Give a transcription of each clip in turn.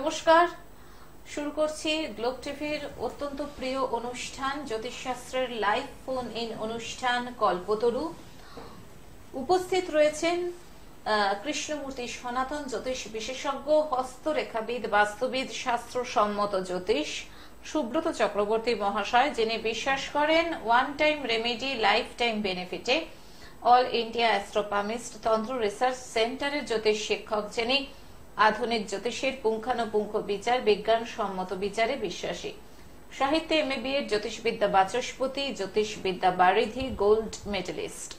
নমস্কার, শুরু করছি গ্লোব টিভির অত্যন্ত প্রিয় অনুষ্ঠান জ্যোতিষশাস্ত্রের লাইভ ফোন ইন অনুষ্ঠান কল্পতরু। উপস্থিত রয়েছেন কৃষ্ণমূর্তি সনাতন জ্যোতিষ বিশেষজ্ঞ, হস্তরেখাবিদ, বাস্তুবিদ, শাস্ত্রসম্মত জ্যোতিষ সুব্রত চক্রবর্তী মহাশয়, যিনি বিশ্বাস করেন one time remedy life time বেনিফিটে। All India astropalmist tantra research সেন্টারের জ্যোতিষ শিক্ষক, যিনি আধুনিক জ্যোতিষের পুঙ্খানুপুঙ্খ বিচার, বিজ্ঞান সম্মত বিচারে বিশ্বাসী। সাহিত্যে এমএ এর জ্যোতিষবিদ্যা বাচস্পতি, জ্যোতিষবিদ্যা বারিধি, গোল্ড মেডেলিস্ট।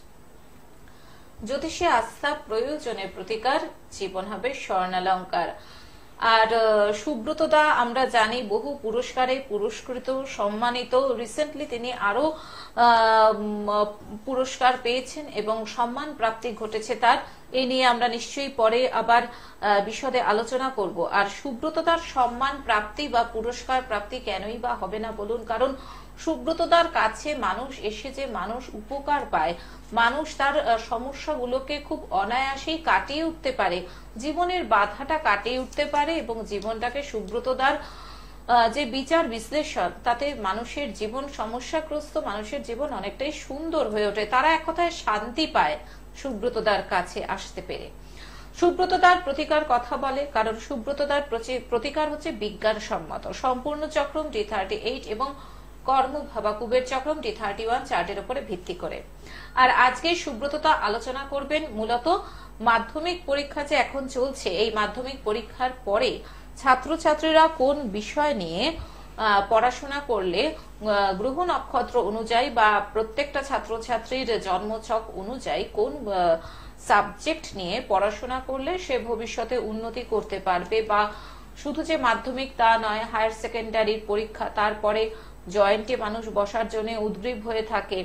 জ্যোতিষে আস্থা, প্রয়োজনে প্রতিকার, জীবন হবে স্বর্ণালঙ্কার। আর সুব্রত দা আমরা জানি বহু পুরস্কারে পুরস্কৃত, সম্মানিত। রিসেন্টলি তিনি আরো পুরস্কার পেয়েছেন এবং সম্মান প্রাপ্তি ঘটেছে তার। এই নিয়ে আমরা নিশ্চয়ই পরে আবার বিশদে আলোচনা করব। আর সুব্রত দার সম্মান প্রাপ্তি বা পুরস্কার প্রাপ্তি কেনই বা হবে না বলুন? কারণ সুব্রতদার কাছে মানুষ এসে যে মানুষ উপকার পায়, মানুষ তার সমস্যাগুলোকে খুব অনায়াসেই কাটিয়ে উঠতে পারে, জীবনের বাধাটা কাটিয়ে উঠতে পারে এবং জীবনটাকে সুব্রতদার যে বিচার বিশ্লেষণ, তাতে মানুষের জীবন, সমস্যাগ্রস্ত মানুষের জীবন অনেকটাই সুন্দর হয়ে ওঠে। তারা এক কথায় শান্তি পায় সুব্রতদার কাছে আসতে পেরে। সুব্রতদার প্রতিকার কথা বলে, কারণ সুব্রতদার প্রতিকার হচ্ছে বিজ্ঞান সম্মত। সম্পূর্ণ চক্রম D38 এবং কর্ম ভাবাকুবের চক্রম D31 চার্টের উপরে ভিত্তি করে। আর আজকে সুব্রতদা আলোচনা করবেন মূলত মাধ্যমিক পরীক্ষা যে এখন চলছে, এই মাধ্যমিক পরীক্ষার পরে ছাত্রছাত্রীরা কোন বিষয় নিয়ে পড়াশোনা করলে গ্রহ নক্ষত্র অনুযায়ী বা প্রত্যেকটা ছাত্রছাত্রীর জন্মছক অনুযায়ী কোন সাবজেক্ট নিয়ে পড়াশোনা করলে সে ভবিষ্যতে উন্নতি করতে পারবে, বা শুধু যে মাধ্যমিক তা নয়, হায়ার সেকেন্ডারির পরীক্ষা, তারপরে জয়েন্টে মানুষ বসার জন্য উদ্গ্রীব হয়ে থাকে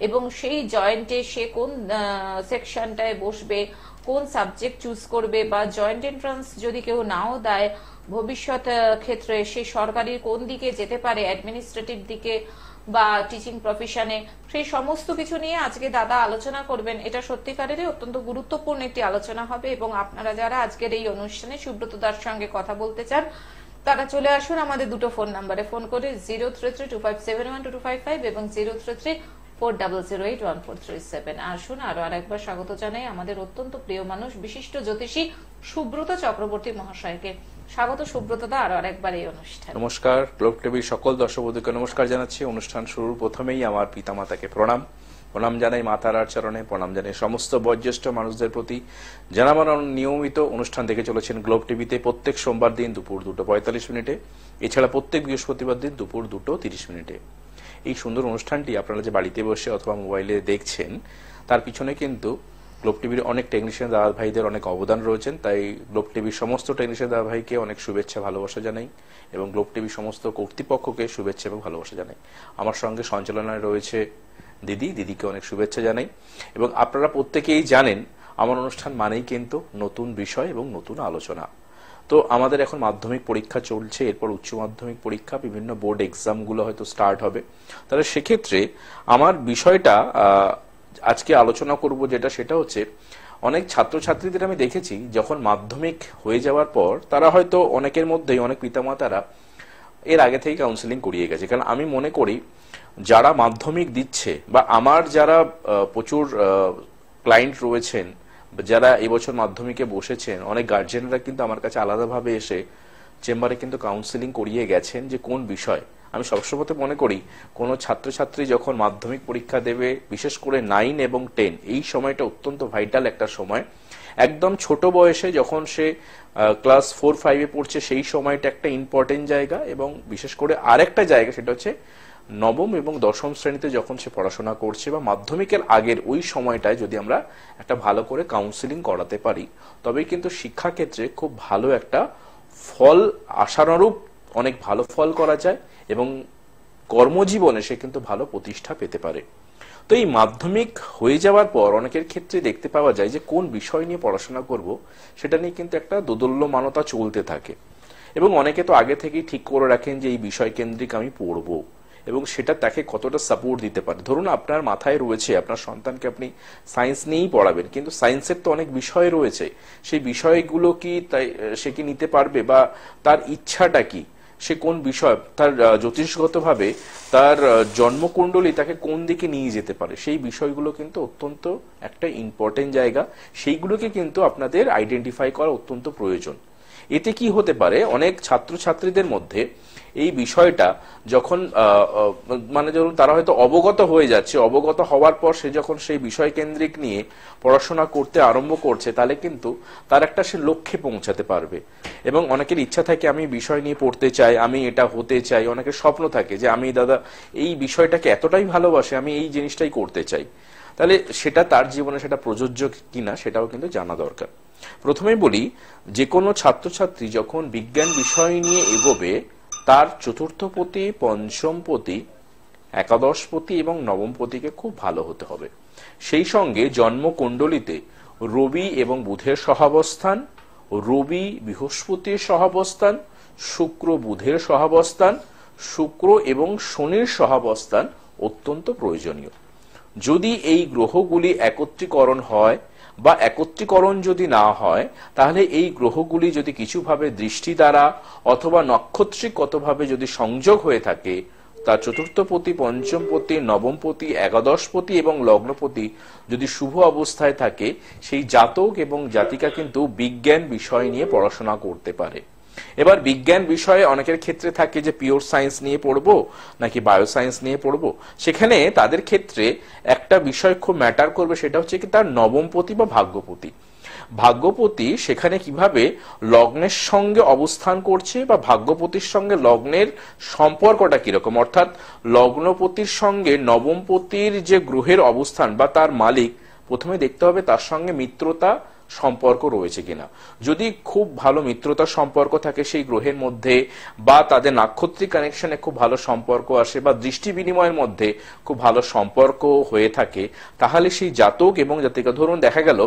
এবং সেই জয়েন্টে সে কোন সেকশনটায় বসবে, কোন সাবজেক্ট চুজ করবে, বা জয়েন্ট এন্ট্রান্স যদি কেউ নাও দেয় ভবিষ্যৎ ক্ষেত্রে সে সরকারির কোন দিকে যেতে পারে, অ্যাডমিনিস্ট্রেটিভ দিকে বা টিচিং প্রফেশনে, সেই সমস্ত কিছু নিয়ে আজকে দাদা আলোচনা করবেন। এটা সত্যিকারেরই অত্যন্ত গুরুত্বপূর্ণ একটি আলোচনা হবে এবং আপনারা যারা আজকের এই অনুষ্ঠানে সুব্রতদার সঙ্গে কথা বলতে চান তারা চলে আসুন আমাদের দুটো ফোন নাম্বারে ফোন করে 0332571255 এবং 033400814337। আসুন আরো আরেকবার স্বাগত জানাই আমাদের অত্যন্ত প্রিয় মানুষ, বিশিষ্ট জ্যোতিষী সুব্রত চক্রবর্তী মহাশয়কে। স্বাগত সুব্রতদা আরো আরেকবার এই অনুষ্ঠান। নমস্কার, গ্লোব টিভির সকল দর্শক বন্ধুকে নমস্কার জানাচ্ছি। অনুষ্ঠান শুরুর প্রথমেই আমার পিতামাতাকে প্রণাম জানাই, মাতারার চরণে প্রণাম জানাই সমস্ত বয়োজ্যেষ্ঠ মানুষদের প্রতি। যারা আমার নিয়মিত অনুষ্ঠান দেখে চলেছেন গ্লোব টিভিতে প্রত্যেক সোমবার দিন দুপুর 2:45 এছাড়া প্রত্যেক বৃহস্পতিবার দিন দুপুর 2:30। এই সুন্দর অনুষ্ঠানটি আপনারা যে বাড়িতে বসে অথবা মোবাইলে দেখছেন, তার পিছনে কিন্তু গ্লোব টিভির অনেক টেকনিশিয়ান দাদা ভাইদের অনেক অবদান রয়েছেন। তাই গ্লোব টিভির সমস্ত টেকনিশিয়ান দাদা ভাইকে অনেক শুভেচ্ছা ভালোবাসা জানাই এবং গ্লোব টিভির সমস্ত কর্তৃপক্ষকে শুভেচ্ছা এবং ভালোবাসা জানাই। আমার সঙ্গে সঞ্চালনায় রয়েছে দিদিকে অনেক শুভেচ্ছা জানাই। এবং আপনারা প্রত্যেকেই জানেন আমার অনুষ্ঠান মানেই কিন্তু নতুন বিষয় এবং নতুন আলোচনা। তো আমাদের এখন মাধ্যমিক পরীক্ষা চলছে, এরপর উচ্চ মাধ্যমিক পরীক্ষা, বিভিন্ন বোর্ড এক্সাম গুলো হয়তো স্টার্ট হবে। তাহলে সেক্ষেত্রে আমার বিষয়টা আজকে আলোচনা করব সেটা হচ্ছে, অনেক ছাত্রছাত্রীদের আমি দেখেছি যখন মাধ্যমিক হয়ে যাওয়ার পর তারা হয়তো অনেকের মধ্যেই, অনেক পিতামাতারা এর আগে থেকে কাউন্সেলিং করিয়ে গেছে। কারণ আমি মনে করি যারা মাধ্যমিক দিচ্ছে বা আমার যারা প্রচুর ক্লায়েন্ট রয়েছেন, যারা এবছর মাধ্যমিকে বসেছেন, অনেক গার্জেনরা কিন্তু আমার কাছে আলাদাভাবে এসে চেম্বারে কিন্তু কাউন্সেলিং করিয়ে গেছেন যে কোন বিষয়। আমি সবসময় মনে করি কোন ছাত্রছাত্রী যখন মাধ্যমিক পরীক্ষা দেবে, বিশেষ করে 9 এবং 10, এই সময়টা অত্যন্ত ভাইটাল একটা সময়। একদম ছোট বয়সে যখন সে ক্লাস 4-5 পড়ছে, সেই সময়টা একটা ইম্পর্টেন্ট জায়গা। এবং বিশেষ করে আরেকটা জায়গা, সেটা হচ্ছে নবম এবং দশম শ্রেণীতে যখন সে পড়াশোনা করছে বা মাধ্যমিকের আগের ওই সময়টায় যদি আমরা একটা ভালো করে কাউন্সেলিং করাতে পারি, তবেই কিন্তু শিক্ষাক্ষেত্রে খুব ভালো একটা ফল, আশানুরূপ অনেক ভালো ফল করা যায় এবং কর্মজীবনে সে কিন্তু ভালো প্রতিষ্ঠা পেতে পারে। তো এই মাধ্যমিক হয়ে যাওয়ার পর অনেকের ক্ষেত্রে দেখতে পাওয়া যায় যে কোন বিষয় নিয়ে পড়াশোনা করব, সেটা নিয়ে কিন্তু একটা দোদুল্যমানতা চলতে থাকে। এবং অনেকে তো আগে থেকেই ঠিক করে রাখেন যে এই বিষয় কেন্দ্রিক আমি পড়বো এবং সেটা তাকে কতটা সাপোর্ট দিতে পারে। ধরুন আপনার মাথায় রয়েছে আপনার সন্তানকে আপনি সায়েন্স নিয়েই পড়াবেন, কিন্তু সায়েন্সের তো অনেক বিষয় রয়েছে, সেই বিষয়গুলো কি তাই সে কি নিতে পারবে, বা তার ইচ্ছাটা কি, সে কোন বিষয়, তার জ্যোতিষগতভাবে তার জন্মকুণ্ডলী তাকে কোন দিকে নিয়ে যেতে পারে, সেই বিষয়গুলো কিন্তু অত্যন্ত একটা ইম্পর্টেন্ট জায়গা। সেইগুলোকে কিন্তু আপনাদের আইডেন্টিফাই করা অত্যন্ত প্রয়োজন। এতে কি হতে পারে, অনেক ছাত্রছাত্রীদের মধ্যে এই বিষয়টা যখন মানে ধরুন তারা হয়তো অবগত হয়ে যাচ্ছে, অবগত হওয়ার পর সে যখন সেই বিষয় কেন্দ্রিক নিয়ে পড়াশোনা করতে আরম্ভ করছে, তাহলে কিন্তু তার একটা সে লক্ষ্যে পৌঁছাতে পারবে। এবং অনেকের ইচ্ছা থাকে আমি বিষয় নিয়ে পড়তে চাই, আমি এটা হতে চাই, অনেকের স্বপ্ন থাকে যে আমি দাদা এই বিষয়টাকে এতটাই ভালোবাসি, আমি এই জিনিসটাই করতে চাই। তাহলে সেটা তার জীবনে সেটা প্রযোজ্য কিনা সেটাও কিন্তু জানা দরকার। প্রথমেই বলি, যে কোনো ছাত্রছাত্রী যখন বিজ্ঞান বিষয় নিয়ে এগোবে, তার চতুর্থপতি, পঞ্চমপতি, একাদশপতি এবং নবমপতিকে খুব ভালো হতে হবে। সেই সঙ্গে জন্মকুণ্ডলিতে রবি এবং বুধের সহাবস্থান, রবি বৃহস্পতির সহাবস্থান, শুক্র বুধের সহাবস্থান, শুক্র এবং শনির সহাবস্থান অত্যন্ত প্রয়োজনীয়। যদি এই গ্রহগুলি একত্রীকরণ হয় বা একত্রীকরণ যদি না হয়, তাহলে এই গ্রহগুলি যদি কিছুভাবে দৃষ্টি দ্বারা অথবা নক্ষত্রিকগতভাবে যদি সংযোগ হয়ে থাকে, তার চতুর্থপতি, পঞ্চমপতি, নবমপতি, একাদশপতি এবং লগ্নপতি যদি শুভ অবস্থায় থাকে, সেই জাতক এবং জাতিকা কিন্তু বিজ্ঞান বিষয় নিয়ে পড়াশোনা করতে পারে। এবার বিজ্ঞান বিষয়ে অনেকের ক্ষেত্রে থাকে যে পিওর সায়েন্স নিয়ে পড়বো নাকি বায়োসায়েন্স নিয়ে পড়বো। সেখানে তাদের ক্ষেত্রে একটা বিষয় খুব ম্যাটার করবে, সেটা হচ্ছে কি তার নবমপতি বা ভাগ্যপতি। ভাগ্যপতি সেখানে কিভাবে লগ্নের সঙ্গে অবস্থান করছে বা ভাগ্যপতির সঙ্গে লগ্নের সম্পর্কটা কিরকম, অর্থাৎ লগ্নপতির সঙ্গে নবমপতির যে গ্রহের অবস্থান বা তার মালিক, প্রথমে দেখতে হবে তার সঙ্গে মিত্রতা সম্পর্ক রয়েছে কিনা। যদি খুব ভালো মিত্রতার সম্পর্ক থাকে সেই গ্রহের মধ্যে, বা তাদের নাক্ষত্রিক কানেকশনে খুব ভালো সম্পর্ক আসে, বা দৃষ্টি বিনিময়ের মধ্যে খুব ভালো সম্পর্ক হয়ে থাকে, তাহলে সেই জাতক এবং জাতিকা, ধরুন দেখা গেল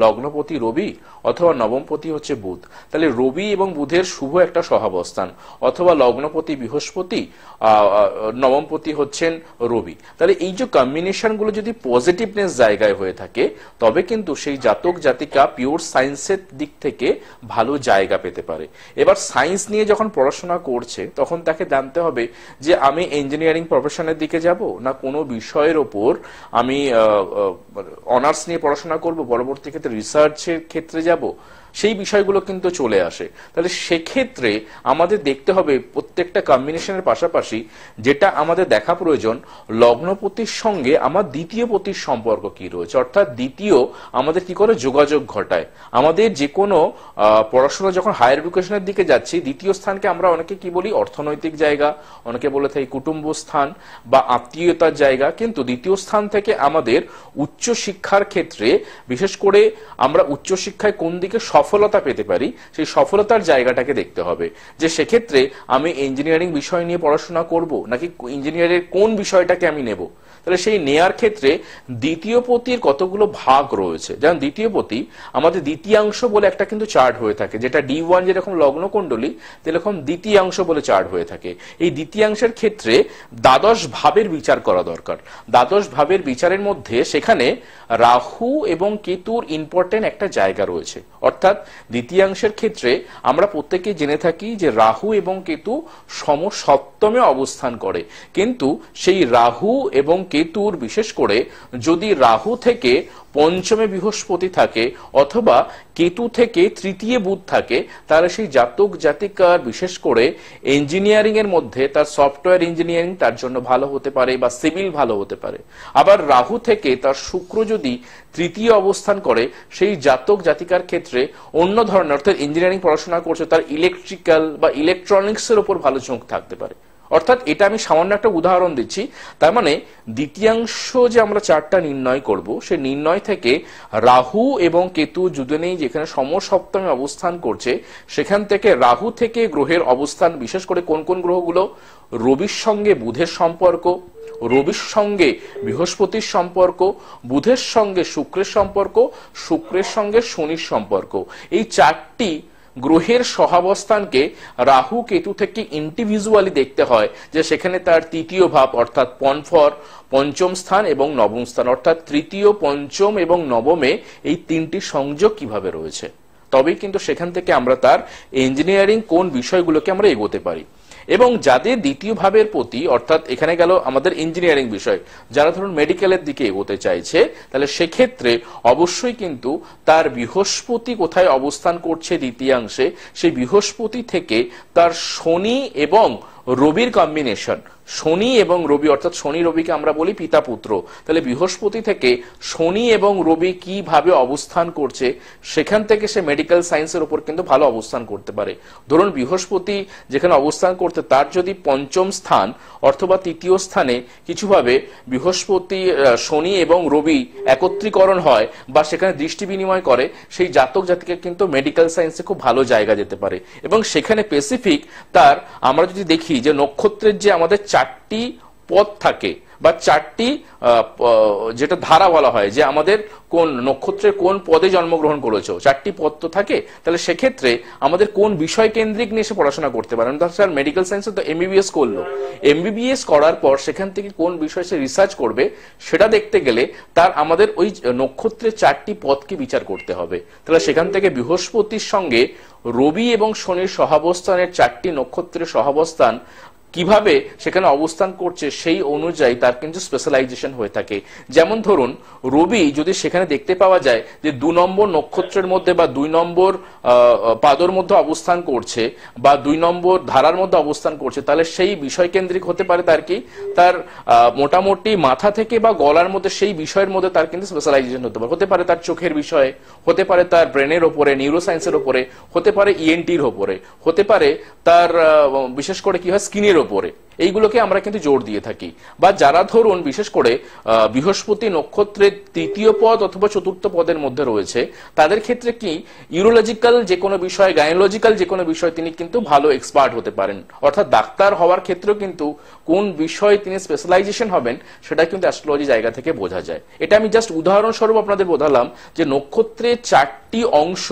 লগ্নপতি রবি অথবা নবমপতি হচ্ছে বুধ, তাহলে রবি এবং বুধের শুভ একটা সহাবস্থান, অথবা লগ্নপতি বৃহস্পতি, নবমপতি হচ্ছেন রবি, তাহলে এই যে কম্বিনেশন গুলো যদি পজিটিভনেস জায়গায় হয়ে থাকে, তবে কিন্তু সেই জাতক জাতিকা পিওর সায়েন্সের দিক থেকে ভালো জায়গা পেতে পারে। এবার সায়েন্স নিয়ে যখন পড়াশোনা করছে, তখন তাকে জানতে হবে যে আমি ইঞ্জিনিয়ারিং প্রফেশনের দিকে যাব, না কোনো বিষয়ের ওপর আমি অনার্স নিয়ে পড়াশোনা করব, পরবর্তী ক্ষেত্রে রিসার্চের ক্ষেত্রে যাব, সেই বিষয়গুলো কিন্তু চলে আসে। তাহলে সেক্ষেত্রে আমাদের দেখতে হবে প্রত্যেকটা কম্বিনেশনের পাশাপাশি যেটা আমাদের দেখা প্রয়োজন, লগ্নপতির সঙ্গে আমার দ্বিতীয় পতির সম্পর্ক কি রয়েছে, অর্থাৎ দ্বিতীয় আমাদের কি করে যোগাযোগ ঘটায়। আমাদের যে কোনো পড়াশোনা যখন হায়ার এডুকেশনের দিকে যাচ্ছি, দ্বিতীয় স্থানকে আমরা অনেকে কি বলি অর্থনৈতিক জায়গা, অনেকে বলে থাকি কুটুম্ব স্থান বা আত্মীয়তার জায়গা, কিন্তু দ্বিতীয় স্থান থেকে আমাদের উচ্চ শিক্ষার ক্ষেত্রে, বিশেষ করে আমরা উচ্চশিক্ষায় কোন দিকে সফলতা পেতে পারি, সেই সফলতার জায়গাটাকে দেখতে হবে। যে সেক্ষেত্রে আমি ইঞ্জিনিয়ারিং বিষয় নিয়ে পড়াশোনা করব নাকি ইঞ্জিনিয়ারের কোন বিষয়টাকে আমি নেব। তাহলে সেই নেয়ার ক্ষেত্রে দ্বিতীয় পতির কতগুলো ভাগ রয়েছে। যেমন দ্বিতীয় পতি আমাদের দ্বিতীয়াংশ বলে একটা কিন্তু চার্ট হয়ে থাকে, যেটা D1 যেরকম লগ্ন কুণ্ডলী, সেরকম দ্বিতীয়াংশ বলে চার্ট হয়ে থাকে। এই দ্বিতীয়াংশের ক্ষেত্রে দ্বাদশ ভাবের বিচার করা দরকার। দ্বাদশ ভাবের বিচারের মধ্যে সেখানে রাহু এবং কেতুর ইম্পর্টেন্ট একটা জায়গা রয়েছে। অর্থাৎ দ্বিতীয়াংশের ক্ষেত্রে আমরা প্রত্যেকে জেনে থাকি যে রাহু এবং কেতু সমসপ্তমে অবস্থান করে, কিন্তু সেই রাহু এবং কেতুর বিশেষ করে যদি রাহু থেকে পঞ্চমে বৃহস্পতি থাকে অথবা কেতু থেকে তৃতীয় বুধ থাকে, তাহলে সেই জাতক জাতিকার বিশেষ করে ইঞ্জিনিয়ারিং এর মধ্যে তার সফটওয়্যার ইঞ্জিনিয়ারিং তার জন্য ভালো হতে পারে বা সিভিল ভালো হতে পারে। আবার রাহু থেকে তার শুক্র যদি তৃতীয় অবস্থান করে, সেই জাতক জাতিকার ক্ষেত্রে অন্য ধরনের, অর্থাৎ ইঞ্জিনিয়ারিং পড়াশোনা করছে, তার ইলেকট্রিক্যাল বা ইলেকট্রনিক্স এর উপর ভালো ঝোঁক থাকতে পারে। অর্থাৎ এটা আমি সামান্য একটা উদাহরণ দিচ্ছি। তার মানে দ্বিতীয়াংশ যে আমরা চারটা নির্ণয় করব, সে নির্ণয় থেকে রাহু এবং কেতু দুজনেই যেখানে সমসপ্তমে অবস্থান করছে, সেখান থেকে রাহু থেকে গ্রহের অবস্থান, বিশেষ করে কোন কোন গ্রহগুলো, রবির সঙ্গে বুধের সম্পর্ক, রবির সঙ্গে বৃহস্পতির সম্পর্ক, বুধের সঙ্গে শুক্রের সম্পর্ক, শুক্রের সঙ্গে শনির সম্পর্ক, এই চারটি গ্রহের সহাবস্থানকে রাহু কেতু থেকে ইন্ডিভিজুয়ালি দেখতে হয়, যে সেখানে তার তৃতীয় ভাব অর্থাৎ পনফর পঞ্চম স্থান এবং নবম স্থান অর্থাৎ তৃতীয়, পঞ্চম এবং নবমে এই তিনটি সংযোগ কিভাবে রয়েছে, তবেই কিন্তু সেখান থেকে আমরা তার ইঞ্জিনিয়ারিং কোন বিষয়গুলোকে আমরা এগোতে পারি। এবং যাদের দ্বিতীয় ভাবের প্রতি, অর্থাৎ এখানে গেল আমাদের ইঞ্জিনিয়ারিং বিষয়, যারা ধরুন মেডিকেলের দিকে এগোতে চাইছে, তাহলে সেক্ষেত্রে অবশ্যই কিন্তু তার বৃহস্পতি কোথায় অবস্থান করছে দ্বিতীয়াংশে, সেই বৃহস্পতি থেকে তার শনি এবং রবির কম্বিনেশন, শনি এবং রবি অর্থাৎ শনি রবিকে আমরা বলি পিতা পুত্র, তাহলে বৃহস্পতি থেকে শনি এবং রবি কিভাবে অবস্থান করছে সেখান থেকে সে মেডিকেল সায়েন্সের উপর কিন্তু ভালো অবস্থান করতে পারে। ধরুন বৃহস্পতি যেখানে অবস্থান করতে, তার যদি পঞ্চম স্থান অথবা তৃতীয় স্থানে কিছুভাবে বৃহস্পতি, শনি এবং রবি একত্রীকরণ হয় বা সেখানে দৃষ্টি বিনিময় করে, সেই জাতক জাতিকে কিন্তু মেডিকেল সায়েন্সে খুব ভালো জায়গা যেতে পারে। এবং সেখানে স্পেসিফিক তার আমরা যদি দেখি যে নক্ষত্রের যে আমাদের চারটি পদ থাকে বা চারটি যেটা ধারা বলা হয়, যে আমাদের কোন নক্ষত্রের কোন পদে জন্মগ্রহণ করেছো, চারটি পদ তো থাকে, তাহলে সেক্ষেত্রে আমাদের কোন বিষয় কেন্দ্রিক নিয়ে সে পড়াশোনা করতে পারে। স্যার মেডিকেল সায়েন্সে তো এমবিবিএস করলো, এমবিবিএস করার পর সেখান থেকে কোন বিষয় সে রিসার্চ করবে সেটা দেখতে গেলে তার আমাদের ওই নক্ষত্রের চারটি পদকে বিচার করতে হবে। তাহলে সেখান থেকে বৃহস্পতির সঙ্গে রবি এবং শনির সহাবস্থানের চারটি নক্ষত্রের সহাবস্থান কিভাবে সেখানে অবস্থান করছে সেই অনুযায়ী তার কিন্তু স্পেশালাইজেশন হয়ে থাকে। যেমন ধরুন রবি যদি সেখানে দেখতে পাওয়া যায় যে 2 নম্বর নক্ষত্রের মধ্যে বা 2 নম্বর পাদর মধ্যে অবস্থান করছে বা 2 নম্বর ধারার মধ্যে অবস্থান করছে, তাহলে সেই বিষয় কেন্দ্রিক হতে পারে তার কি, তার মোটামুটি মাথা থেকে বা গলার মধ্যে সেই বিষয়ের মধ্যে তার কিন্তু স্পেশালাইজেশন হতে পারে তার চোখের বিষয়ে, হতে পারে তার ব্রেনের ওপরে, নিউরোসায়েন্সের ওপরে, হতে পারে ইএনটির ওপরে, হতে পারে তার বিশেষ করে কি হয় স্কিনের ওপরে। এইগুলোকে আমরা কিন্তু জোর দিয়ে থাকি। বা যারা ধরুন বিশেষ করে বৃহস্পতি নক্ষত্রের তৃতীয় পদ অথবা চতুর্থ পদের মধ্যে রয়েছে, তাদের ক্ষেত্রে কি ইউরোলজিক্যাল যে কোনো বিষয়, গাইনোলজিক্যাল যে কোনো বিষয় তিনি কিন্তু ভালো এক্সপার্ট হতে পারেন। অর্থাৎ ডাক্তার হওয়ার ক্ষেত্রেও কিন্তু কোন বিষয়ে তিনি স্পেশালাইজেশন হবেন সেটা কিন্তু অ্যাস্ট্রোলজি জায়গা থেকে বোঝা যায়। এটা আমি জাস্ট উদাহরণস্বরূপ আপনাদের বোঝালাম যে নক্ষত্রের চারটি অংশ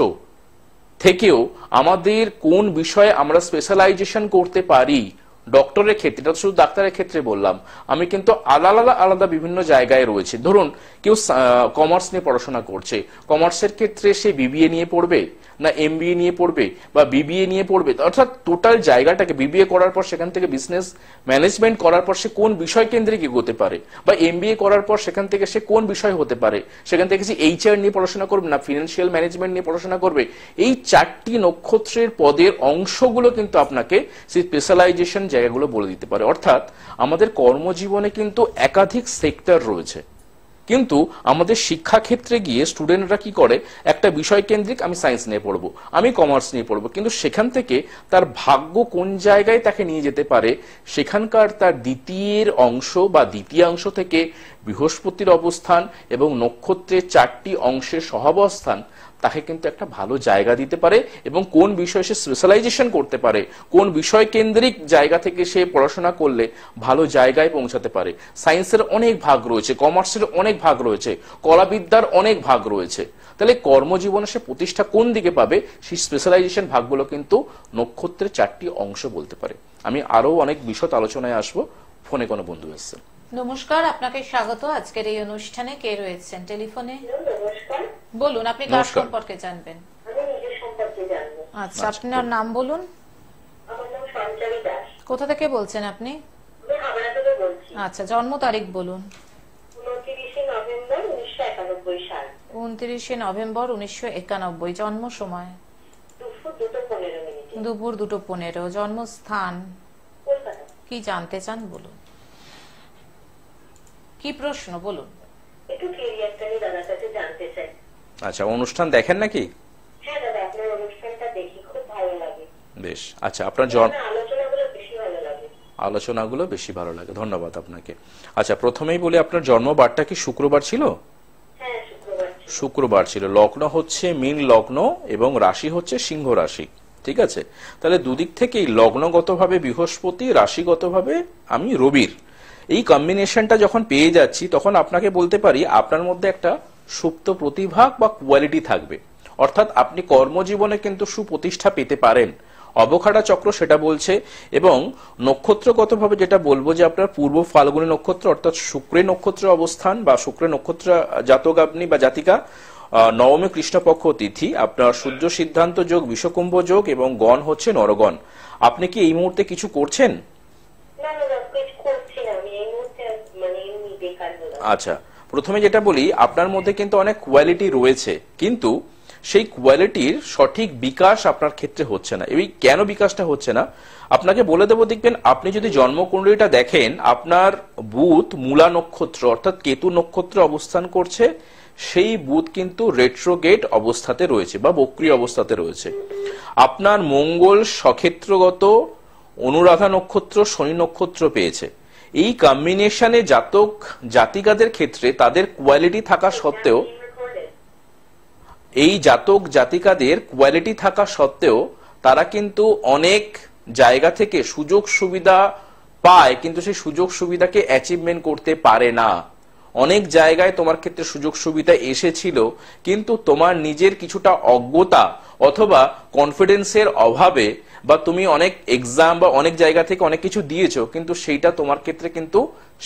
থেকেও আমাদের কোন বিষয়ে আমরা স্পেশালাইজেশন করতে পারি। ডক্টরের ক্ষেত্রে, এটা শুধু ডাক্তারের ক্ষেত্রে বললাম, আমি কিন্তু আলাদা আলাদা বিভিন্ন জায়গায় রয়েছে। ধরুন কেউ কমার্স নিয়ে পড়াশোনা করছে, কমার্সের ক্ষেত্রে সে বিবিএ নিয়ে পড়বে না এমবিএ নিয়ে পড়বে বা বিবিএ নিয়ে পড়বে, অর্থাৎ টোটাল জায়গাটাকে বিবিএ করার পর সেখান থেকে বিজনেস ম্যানেজমেন্ট করার পর সে কোন বিষয় কেন্দ্রিক এগোতে পারে, বা এমবিএ করার পর সেখান থেকে সে কোন বিষয় হতে পারে, সেখান থেকে সে এইচআর নিয়ে পড়াশোনা করবে না ফিনান্সিয়াল ম্যানেজমেন্ট নিয়ে পড়াশোনা করবে। এই চারটি নক্ষত্রের পদের অংশগুলো কিন্তু আপনাকে সেই স্পেশালাইজেশন জায়গাগুলো বলে দিতে পারে। অর্থাৎ আমাদের কর্মজীবনে কিন্তু একাধিক সেক্টর রয়েছে, কিন্তু আমাদের শিক্ষা ক্ষেত্রে গিয়ে স্টুডেন্টরা কি করে, একটা বিষয় কেন্দ্রিক আমি সায়েন্স নিয়ে পড়বো, আমি কমার্স নিয়ে পড়বো, কিন্তু সেখান থেকে তার ভাগ্য কোন জায়গায় তাকে নিয়ে যেতে পারে, সেখানকার তার দ্বিতীয়ের অংশ বা দ্বিতীয়াংশ থেকে বৃহস্পতির অবস্থান এবং নক্ষত্রের চারটি অংশের সহাবস্থান তাকে কিন্তু একটা ভালো জায়গা দিতে পারে এবং কোন বিষয়ে সে স্পেশালাইজেশন করতে পারে, কোন বিষয় কেন্দ্রিক জায়গা থেকে সে পড়াশোনা করলে ভালো জায়গায় পৌঁছাতে পারে। সায়েন্সের অনেক ভাগ রয়েছে, কমার্সের অনেক ভাগ রয়েছে, কলাবিদ্যার অনেক ভাগ রয়েছে। তাহলে কর্মজীবনে সে প্রতিষ্ঠা কোন দিকে পাবে, সেই স্পেশালাইজেশন ভাগগুলো কিন্তু নক্ষত্রের চারটি অংশ বলতে পারে। আমি আরো অনেক বিশদ আলোচনায় আসবো। ফোনে কোনো বন্ধু এসছে। নমস্কার, আপনাকে স্বাগত আজকের এই অনুষ্ঠানে। কে রয়েছেন টেলিফোনে? বলুন, আপনি কার সম্পর্কে জানবেন? আচ্ছা, আপনার নাম বলুন। কোথা থেকে বলছেন আপনি? আচ্ছা, জন্ম তারিখ বলুন। 29 নভেম্বর 1991। জন্ম সময়? দুপুর 2:15। জন্মস্থান? কি জানতে চান বলুন, কি প্রশ্ন বলুন। একটু ক্যারিয়ারটা নিয়ে দাদার কাছে জানতে চাই। আচ্ছা, অনুষ্ঠান দেখেন নাকি? হ্যাঁ দাদা, আপনার অনুষ্ঠানটা দেখি, খুব ভালো লাগে। বেশ, আচ্ছা, আপনার আলোচনাগুলো বেশি ভালো লাগে। আলোচনাগুলো বেশি ভালো লাগে, ধন্যবাদ আপনাকে। আচ্ছা, প্রথমেই বলি আপনার জন্মবারটা কি শুক্রবার ছিল? হ্যাঁ, শুক্রবার ছিল। লগ্ন হচ্ছে মীন লগ্ন এবং রাশি হচ্ছে সিংহ রাশি, ঠিক আছে? তাহলে দুদিক থেকেই লগ্নগতভাবে বৃহস্পতি, রাশিগতভাবে আমি রবির, এই কম্বিনেশনটা যখন পেয়ে যাচ্ছি তখন আপনাকে বলতে পারি আপনার মধ্যে একটা সুপ্ত প্রতিভা বা কোয়ালিটি থাকবে। অর্থাৎ আপনি কর্মজীবনে কিন্তু সুপ্রতিষ্ঠা পেতে পারেন। অবখাড়া চক্র সেটা বলছে। এবং নক্ষত্রগতভাবে যেটা বলবো যে আপনার পূর্ব ফাল্গুনী নক্ষত্র অর্থাৎ শুক্রের নক্ষত্র অবস্থান বা শুক্রের নক্ষত্র জাতক আপনি বা জাতিকা, নবমী কৃষ্ণপক্ষ তিথি, আপনার সূর্য সিদ্ধান্ত যোগ, বিষকুম্ভ যোগ এবং গণ হচ্ছে নরগণ। আপনি কি এই মুহূর্তে কিছু করছেন? না না না, কিছু করছি না আমি এই মুহূর্তে, মানে এমনি বেকার হলাম। আচ্ছা, প্রথমে যেটা বলি, আপনার মধ্যে কিন্তু অনেক কোয়ালিটি রয়েছে, কিন্তু সেই কোয়ালিটির সঠিক বিকাশ আপনার ক্ষেত্রে হচ্ছে না। এই কেন বিকাশটা হচ্ছে না আপনাকে বলে দেবো। দেখবেন, আপনি যদি জন্মকুণ্ডলীটা দেখেন, আপনার বুধ মূলা নক্ষত্র অর্থাৎ কেতু নক্ষত্র অবস্থান করছে। সেই বুধ কিন্তু রেট্রোগেট অবস্থাতে রয়েছে বা বক্রী অবস্থাতে রয়েছে। আপনার মঙ্গল সক্ষেত্রগত অনুরাধা নক্ষত্র শনি নক্ষত্র পেয়েছে। এই কম্বিনেশনে জাতক জাতিকাদের ক্ষেত্রে তাদের কোয়ালিটি থাকা সত্ত্বেও, এই জাতক জাতিকাদের কোয়ালিটি থাকা সত্ত্বেও তারা কিন্তু অনেক জায়গা থেকে সুযোগ সুবিধা পায়, কিন্তু সেই সুযোগ সুবিধাকে অ্যাচিভমেন্ট করতে পারে না। অনেক জায়গায় তোমার ক্ষেত্রে সুযোগ সুবিধা এসেছিল, কিন্তু তোমার নিজের কিছুটা অজ্ঞতা অথবা কনফিডেন্সের অভাবে, বা তুমি অনেক এক্সাম বা অনেক জায়গা থেকে অনেক কিছু দিয়েছো, কিন্তু সেইটা তোমার ক্ষেত্রে কিন্তু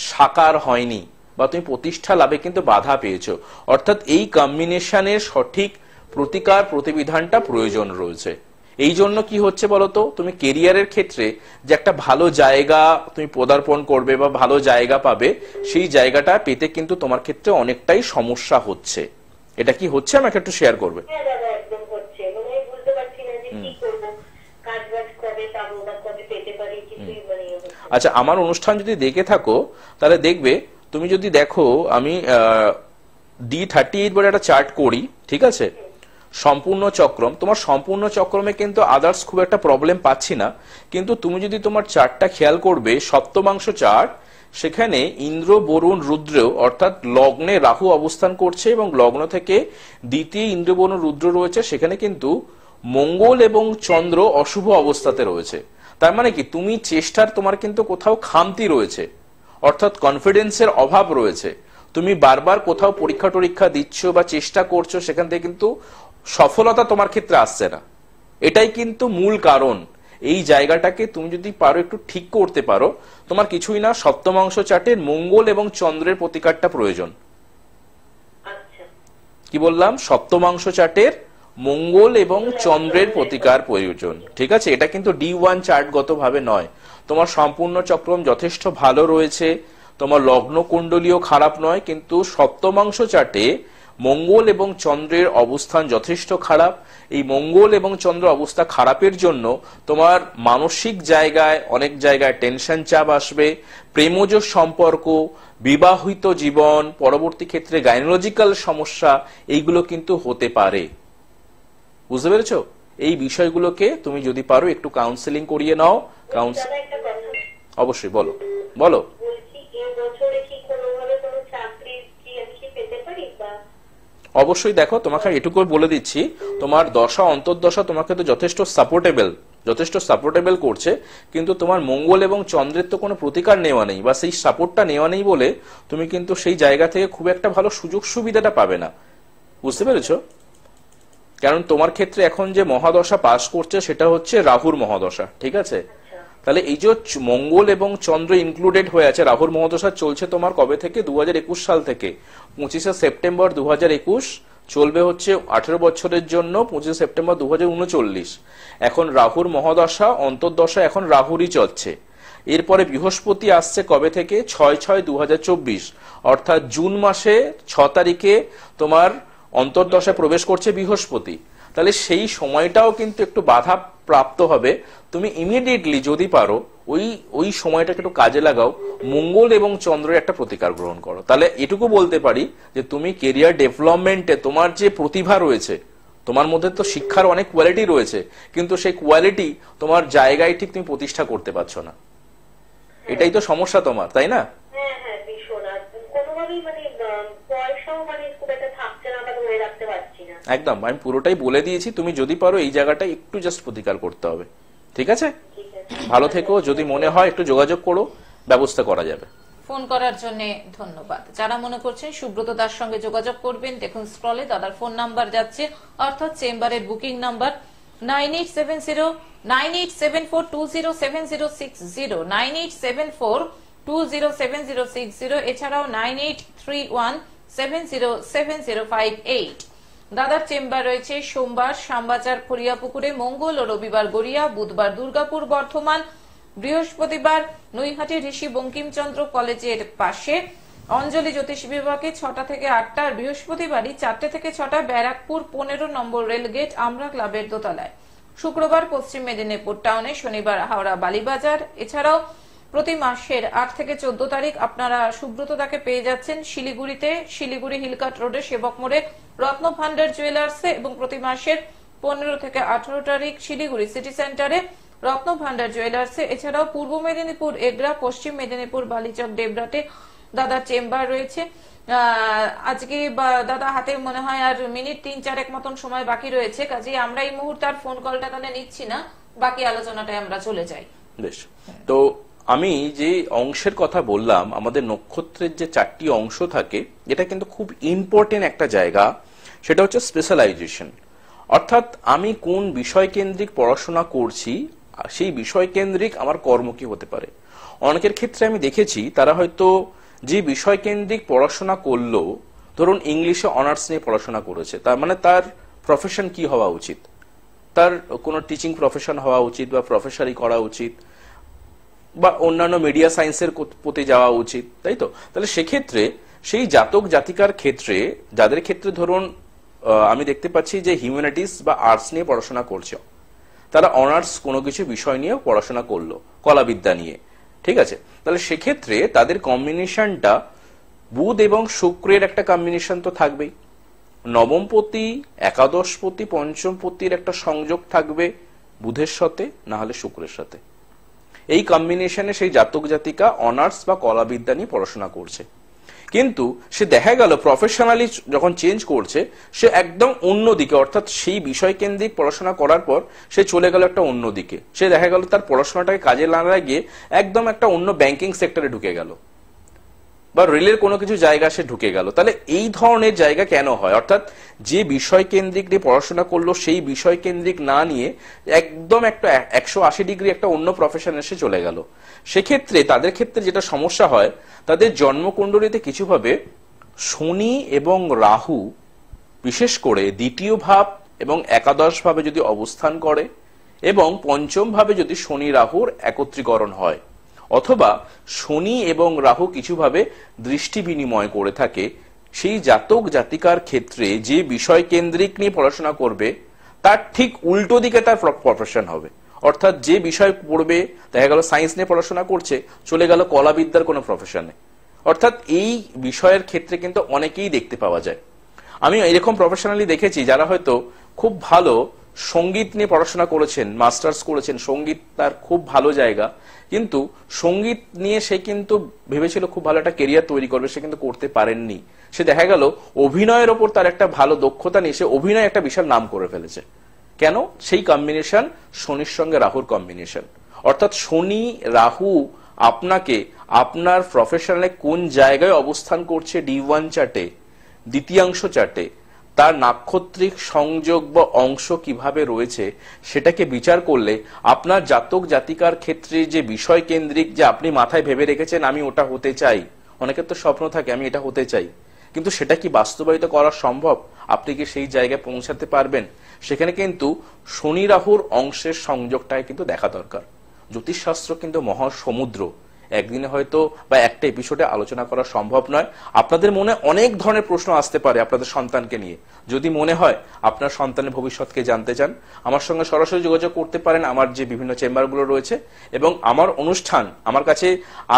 সাকার হয়নি বা তুমি প্রতিষ্ঠা লাভে কিন্তু বাধা পেয়েছো। অর্থাৎ এই কম্বিনেশনের সঠিক প্রতিকার প্রতিবিধানটা প্রয়োজন রয়েছে। এই জন্য কি হচ্ছে বলতো, তুমি কেরিয়ারের ক্ষেত্রে যে একটা ভালো জায়গা তুমি পদার্পণ করবে বা ভালো জায়গা পাবে, সেই জায়গাটা পেতে কিন্তু তোমার ক্ষেত্রে অনেকটাই সমস্যা হচ্ছে। এটা কি হচ্ছে আমাকে একটু শেয়ার করবে? হ্যাঁ দাদা, একদম হচ্ছে, মানে আমি বুঝতে পারছি না যে কি করবো, কাজ বাজ কবে পাবো বা কবে পেতে পারি, কিছুই মানে আচ্ছা, আমার অনুষ্ঠান যদি দেখে থাকো তাহলে দেখবে, তুমি যদি দেখো আমি D38 বলে একটা চার্ট করি, ঠিক আছে, সম্পূর্ণ চক্রম। তোমার সম্পূর্ণ চক্রমে কিন্তু আদার্স খুব একটা প্রবলেম পাচ্ছি না, কিন্তু তুমি যদি তোমার চার্টটা খেয়াল করবে, সপ্তমাংশ চার্ট, সেখানে ইন্দ্র বরুণ রুদ্র অর্থাৎ লগ্নে রাহু অবস্থান করছে এবং লগ্ন থেকে দ্বিতীয় ইন্দ্র বরুণ রুদ্র রয়েছে। সেখানে কিন্তু মঙ্গল এবং চন্দ্র অশুভ অবস্থাতে রয়েছে। তার মানে কি, তুমি চেষ্টার তোমার কিন্তু কোথাও খামতি রয়েছে, অর্থাৎ কনফিডেন্সের অভাব রয়েছে। তুমি বারবার কোথাও পরীক্ষা টরীক্ষা দিচ্ছ বা চেষ্টা করছো, সেখান থেকে কিন্তু সফলতা তোমার ক্ষেত্রে আসছে না। এটাই কিন্তু মূল কারণ। এই জায়গাটাকে তুমি যদি পারো একটু ঠিক করতে পারো, তোমার কিছুই না, সপ্তমাংশ চার্টের মঙ্গল এবং চন্দ্রের প্রতিকারটা প্রয়োজন। কি বললাম? সপ্তমাংশ চার্টের মঙ্গল এবং চন্দ্রের প্রতিকার প্রয়োজন, ঠিক আছে? এটা কিন্তু D1 চার্টগত ভাবে নয়। তোমার সম্পূর্ণ চক্রম যথেষ্ট ভালো রয়েছে, তোমার লগ্ন কুণ্ডলীও খারাপ নয়, কিন্তু সপ্তমাংশ চার্টে মঙ্গল এবং চন্দ্রের অবস্থান যথেষ্ট খারাপ। এই মঙ্গল এবং চন্দ্র অবস্থা খারাপের জন্য তোমার মানসিক জায়গায় অনেক জায়গায় টেনশন চাপ আসবে, প্রেমজ সম্পর্ক, বিবাহিত জীবন, পরবর্তী ক্ষেত্রে গাইনোলজিক্যাল সমস্যা, এইগুলো কিন্তু হতে পারে। বুঝতে পেরেছো? এই বিষয়গুলোকে তুমি যদি পারো একটু কাউন্সেলিং করিয়ে নাও। অবশ্যই, বলো বলো। অবশ্যই, দেখো, তোমাকে এটুকু বলে দিচ্ছি, তোমার দশা অন্তর্দশা তোমাকে তো যথেষ্ট সাপোর্টেবল করছে, কিন্তু তোমার মঙ্গল এবং চন্দ্রের তো কোনো প্রতিকার নেওয়া নেই বা সেই সাপোর্টটা নেওয়া নেই বলে তুমি কিন্তু সেই জায়গা থেকে খুব একটা ভালো সুযোগ সুবিধাটা পাবে না। বুঝতে পেরেছো? কারণ তোমার ক্ষেত্রে এখন যে মহাদশা পাস করছে সেটা হচ্ছে রাহুর মহাদশা, ঠিক আছে? তাহলে এই যে মঙ্গল এবং চন্দ্র ইনক্লুডেড হয়ে আছে, রাহুর মহাদশা চলছে তোমার কবে থেকে? 2021 সাল থেকে 25শে সেপ্টেম্বর 2021 চলবে হচ্ছে 18 বছরের জন্য, 25 সেপ্টেম্বর 2039। এখন রাহুর মহাদশা অন্তর্দশা এখন রাহুরই চলছে। এরপরে বৃহস্পতি আসছে কবে থেকে? 6/6/2024, অর্থাৎ জুন মাসে 6 তারিখে তোমার অন্তর্দশায় প্রবেশ করছে বৃহস্পতি। তাহলে সেই সময়টাও কিন্তু একটু বাধা প্রাপ্ত হবে। তুমি ইমিডিয়েটলি যদি পারো ওই সময়টাকে একটু কাজে লাগাও, মঙ্গল এবং চন্দ্রের একটা প্রতিকার গ্রহণ করো। তাহলে এটুকু বলতে পারি যে তুমি কেরিয়ার ডেভেলপমেন্টে তোমার যে প্রতিভা রয়েছে, তোমার মধ্যে তো শিক্ষার অনেক কোয়ালিটি রয়েছে, কিন্তু সেই কোয়ালিটি তোমার জায়গায় ঠিক তুমি প্রতিষ্ঠা করতে পারছো না। এটাই তো সমস্যা তোমার, তাই না? একদম, আমি পুরোটাই বলে দিয়েছি। তুমি যদি পারো এই জায়গাটা একটু জাস্ট প্রতিকার করতে হবে, ঠিক আছে? ভালো থেকো। যদি মনে হয় একটু যোগাযোগ করো, ব্যবস্থা করা যাবে। ফোন করার জন্য ধন্যবাদ। যারা মনে করছেন সুব্রত দার সঙ্গে যোগাযোগ করবেন, দেখুন স্ক্রলে দাদার ফোন নাম্বার যাচ্ছে, অর্থাৎ চেম্বারের বুকিং নাম্বার 9874207060, 9874207060, এছাড়াও 9831707058। দাদার চেম্বার রয়েছে সোমবার শ্যামবাজার খড়িয়াপুকুরে, মঙ্গল ও রবিবার গড়িয়া, বুধবার দুর্গাপুর বর্ধমান, বৃহস্পতিবার নৈহাটি ঋষি বঙ্কিমচন্দ্র কলেজের পাশে, অঞ্জলি জ্যোতিষ বিভাগে 6টা থেকে 8টা, আর বৃহস্পতিবারই 4টে থেকে 6টা, ব্যারাকপুর 15 নম্বর রেলগেট আমরা ক্লাবের দোতলায়। শুক্রবার পশ্চিম মেদিনীপুর টাউনে, শনিবার হাওড়া বালিবাজার। এছাড়াও প্রতি মাসের 8 থেকে 14 তারিখ আপনারা সুব্রত দাকে পেয়ে যাচ্ছেন শিলিগুড়িতে, শিলিগুড়ি হিলকাট রোডে সেবক মোড়ে রত্ন ভান্ডার জুয়েলার্সে, এবং প্রতি মাসের 15 থেকে 18 তারিখ শিলিগুড়ি সিটি সেন্টারে রত্ন ভান্ডার জুয়েলার্সে। এছাড়াও পূর্ব মেদিনীপুর এগরা, পশ্চিম মেদিনীপুর বালিচক ডেবরাটে দাদার চেম্বার রয়েছে। আজকে দাদা হাতে মনে হয় আর মিনিট 3-4 মতন সময় বাকি রয়েছে, কাজেই আমরা এই মুহূর্তে আর ফোন কলটা তাহলে নিচ্ছি না, বাকি আলোচনাটায় আমরা চলে যাই। বেশ, তো আমি যে অংশের কথা বললাম, আমাদের নক্ষত্রের যে 4টি অংশ থাকে, এটা কিন্তু খুব ইম্পর্টেন্ট একটা জায়গা, সেটা হচ্ছে স্পেশালাইজেশন। অর্থাৎ আমি কোন বিষয় কেন্দ্রিক পড়াশোনা করছি, সেই বিষয় কেন্দ্রিক আমার কর্ম কি হতে পারে। অনেকের ক্ষেত্রে আমি দেখেছি তারা হয়তো যে বিষয় কেন্দ্রিক পড়াশোনা করলো, ধরুন ইংলিশে অনার্স নিয়ে পড়াশোনা করেছে, তার মানে তার প্রফেশন কি হওয়া উচিত, তার কোনো টিচিং প্রফেশন হওয়া উচিত বা প্রফেসরি করা উচিত বা অন্যান্য মিডিয়া সায়েন্সের প্রতি যাওয়া উচিত, তাই তো? তাহলে সেক্ষেত্রে সেই জাতক জাতিকার ক্ষেত্রে, যাদের ক্ষেত্রে ধরুন আমি দেখতে পাচ্ছি যে হিউম্যানিটিস বা আর্টস নিয়ে পড়াশোনা করছে, তারা অনার্স কোনো কিছু বিষয় নিয়ে পড়াশোনা করলো, কলাবিদ্যা নিয়ে, ঠিক আছে? তাহলে সেক্ষেত্রে তাদের কম্বিনেশনটা বুধ এবং শুক্রের একটা কম্বিনেশন তো থাকবেই, নবমপতি, একাদশপতি, পঞ্চমপতির একটা সংযোগ থাকবে বুধের সাথে, না হলে শুক্রের সাথে। এই কম্বিনেশনে সেই জাতক জাতিকা অনার্স বা কলাবিদ্যা নিয়ে পড়াশোনা করছে, কিন্তু সে দেখা গেল প্রফেশনালি যখন চেঞ্জ করছে সে একদম অন্য দিকে, অর্থাৎ সেই বিষয় কেন্দ্রিক পড়াশোনা করার পর সে চলে গেল একটা অন্য দিকে। সে দেখা গেল তার পড়াশোনাটাকে কাজে না লাগিয়ে একদম একটা অন্য ব্যাংকিং সেক্টরে ঢুকে গেল বা রেলের কোনো কিছু জায়গা সে ঢুকে গেল। তাহলে এই ধরনের জায়গা কেন হয়? অর্থাৎ যে বিষয় কেন্দ্রিক নিয়ে পড়াশোনা করলো সেই বিষয় কেন্দ্রিক না নিয়ে একদম একটা 180 ডিগ্রি একটা অন্য প্রফেশন এসে চলে গেল। সেক্ষেত্রে তাদের ক্ষেত্রে যেটা সমস্যা হয়, তাদের জন্মকুণ্ডলিতে কিছুভাবে শনি এবং রাহু বিশেষ করে দ্বিতীয় ভাব এবং একাদশ ভাবে যদি অবস্থান করে এবং পঞ্চম ভাবে যদি শনি রাহুর একত্রীকরণ হয়, অথবা শনি এবং রাহু কিছুভাবে দৃষ্টি বিনিময় করে থাকে, সেই জাতক জাতিকার ক্ষেত্রে যে বিষয় কেন্দ্রিক নিয়ে পড়াশোনা করবে তার ঠিক উল্টো দিকে তার প্রফেশন হবে। অর্থাৎ যে বিষয় পড়বে, দেখা গেল সায়েন্স নিয়ে পড়াশোনা করছে, চলে গেল কলাবিদ্যার কোনো প্রফেশনে। অর্থাৎ এই বিষয়ের ক্ষেত্রে কিন্তু অনেকেই দেখতে পাওয়া যায়। আমি এরকম প্রফেশনালি দেখেছি যারা হয়তো খুব ভালো সঙ্গীত নিয়ে পড়াশোনা করেছেন, মাস্টার্স করেছেন, সঙ্গীত তার খুব ভালো জায়গা, কিন্তু সঙ্গীত নিয়ে সে কিন্তু ভেবেছিল খুব ভালো একটা কেরিয়ার তৈরি করবে, সে কিন্তু করতে পারেননি। সে দেখা গেল অভিনয়ের ওপর তার একটা ভালো দক্ষতা নিয়ে সে অভিনয় একটা বিশাল নাম করে ফেলেছে। কেন? সেই কম্বিনেশন শনির সঙ্গে রাহুর কম্বিনেশন। অর্থাৎ শনি রাহু আপনাকে আপনার প্রফেশনে কোন জায়গায় অবস্থান করছে D1 চার্টে, দ্বিতীয়াংশ চার্টে, তার নাক্ষত্রিক সংযোগ বা অংশ কিভাবে রয়েছে সেটাকে বিচার করলে আপনার জাতক জাতিকার ক্ষেত্রে যে বিষয় কেন্দ্রিক যে আপনি মাথায় ভেবে রেখেছেন আমি ওটা হতে চাই, অনেকের তো স্বপ্ন থাকে আমি এটা হতে চাই, কিন্তু সেটা কি বাস্তবায়িত করা সম্ভব? আপনি কি সেই জায়গায় পৌঁছাতে পারবেন? সেখানে কিন্তু শনি রাহুর অংশের সংযোগটাই কিন্তু দেখা দরকার। জ্যোতিষশাস্ত্র কিন্তু মহাসমুদ্র, একদিনে হয়তো বা একটা এপিসোডে আলোচনা করা সম্ভব নয়। আপনাদের মনে অনেক ধরনের প্রশ্ন আসতে পারে আপনাদের সন্তানকে নিয়ে। যদি মনে হয় আপনার সন্তানের ভবিষ্যৎকে জানতে চান, আমার সঙ্গে সরাসরি যোগাযোগ করতে পারেন আমার যে বিভিন্ন চেম্বারগুলো রয়েছে, এবং আমার অনুষ্ঠান আমার কাছে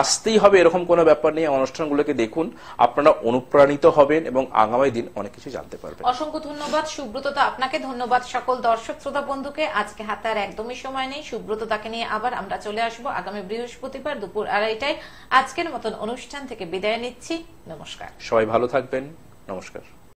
আসতেই হবে এরকম কোনো ব্যাপার নেই। অনুষ্ঠানগুলোকে দেখুন, আপনারা অনুপ্রাণিত হবেন এবং আগামী দিন অনেক কিছু জানতে পারবেন। অসংখ্য ধন্যবাদ সুব্রতদা, আপনাকে ধন্যবাদ সকল দর্শক শ্রোতা বন্ধুকে। আজকে হাতে আর একদমই সময় নেই, সুব্রতদাকে নিয়ে আবার আমরা চলে আসবো আগামী বৃহস্পতিবার দুপুর 2:30টায়। আজকের মতন অনুষ্ঠান থেকে বিদায় নিচ্ছি, নমস্কার। সবাই ভালো থাকবেন, নমস্কার।